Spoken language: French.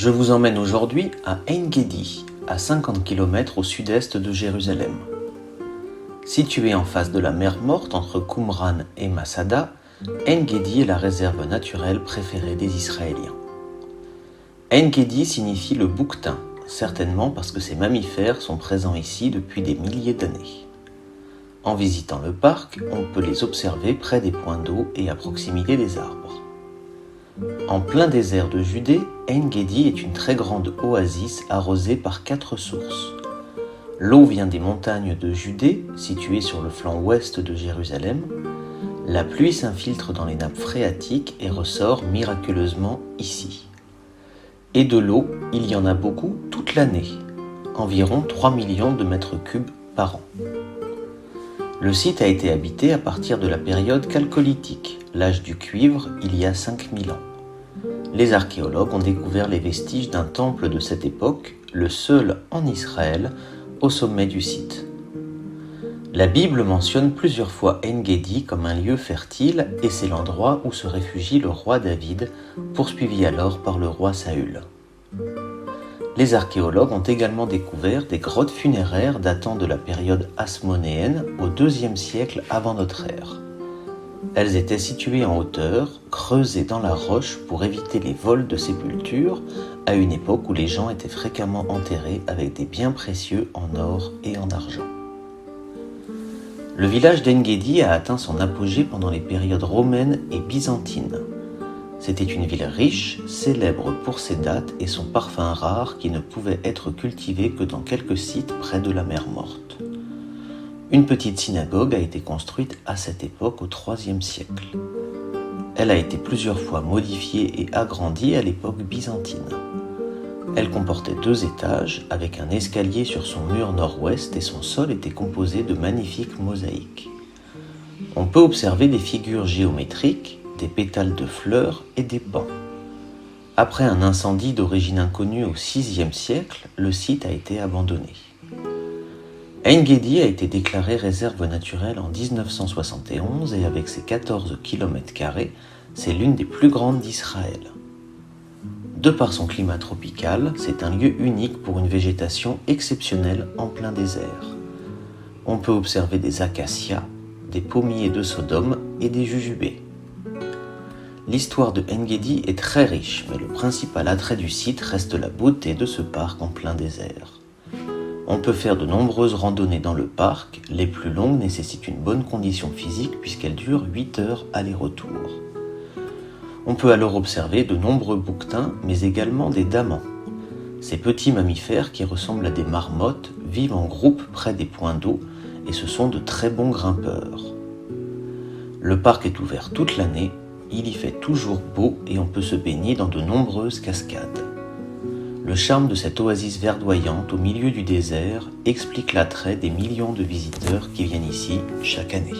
Je vous emmène aujourd'hui à Ein-Gedi, à 50 km au sud-est de Jérusalem. Située en face de la mer Morte entre Qumran et Masada, Ein-Gedi est la réserve naturelle préférée des Israéliens. Ein-Gedi signifie le bouquetin, certainement parce que ces mammifères sont présents ici depuis des milliers d'années. En visitant le parc, on peut les observer près des points d'eau et à proximité des arbres. En plein désert de Judée, Ein-Gedi est une très grande oasis arrosée par 4 sources. L'eau vient des montagnes de Judée, situées sur le flanc ouest de Jérusalem. La pluie s'infiltre dans les nappes phréatiques et ressort miraculeusement ici. Et de l'eau, il y en a beaucoup toute l'année, environ 3 millions de mètres cubes par an. Le site a été habité à partir de la période chalcolithique, l'âge du cuivre, il y a 5000 ans. Les archéologues ont découvert les vestiges d'un temple de cette époque, le seul en Israël, au sommet du site. La Bible mentionne plusieurs fois Ein-Gedi comme un lieu fertile et c'est l'endroit où se réfugie le roi David, poursuivi alors par le roi Saül. Les archéologues ont également découvert des grottes funéraires datant de la période hasmonéenne au IIe siècle avant notre ère. Elles étaient situées en hauteur, creusées dans la roche pour éviter les vols de sépultures, à une époque où les gens étaient fréquemment enterrés avec des biens précieux en or et en argent. Le village d'En-Gedi a atteint son apogée pendant les périodes romaines et byzantines. C'était une ville riche, célèbre pour ses dattes et son parfum rare qui ne pouvait être cultivé que dans quelques sites près de la mer Morte. Une petite synagogue a été construite à cette époque au IIIe siècle. Elle a été plusieurs fois modifiée et agrandie à l'époque byzantine. Elle comportait 2 étages avec un escalier sur son mur nord-ouest et son sol était composé de magnifiques mosaïques. On peut observer des figures géométriques, des pétales de fleurs et des pans. Après un incendie d'origine inconnue au VIe siècle, le site a été abandonné. Ein-Gedi a été déclarée réserve naturelle en 1971 et avec ses 14 km², c'est l'une des plus grandes d'Israël. De par son climat tropical, c'est un lieu unique pour une végétation exceptionnelle en plein désert. On peut observer des acacias, des pommiers de Sodome et des jujubés. L'histoire de Ein-Gedi est très riche, mais le principal attrait du site reste la beauté de ce parc en plein désert. On peut faire de nombreuses randonnées dans le parc, les plus longues nécessitent une bonne condition physique puisqu'elles durent 8 heures aller-retour. On peut alors observer de nombreux bouquetins, mais également des damans. Ces petits mammifères qui ressemblent à des marmottes vivent en groupe près des points d'eau et ce sont de très bons grimpeurs. Le parc est ouvert toute l'année, il y fait toujours beau et on peut se baigner dans de nombreuses cascades. Le charme de cette oasis verdoyante au milieu du désert explique l'attrait des millions de visiteurs qui viennent ici chaque année.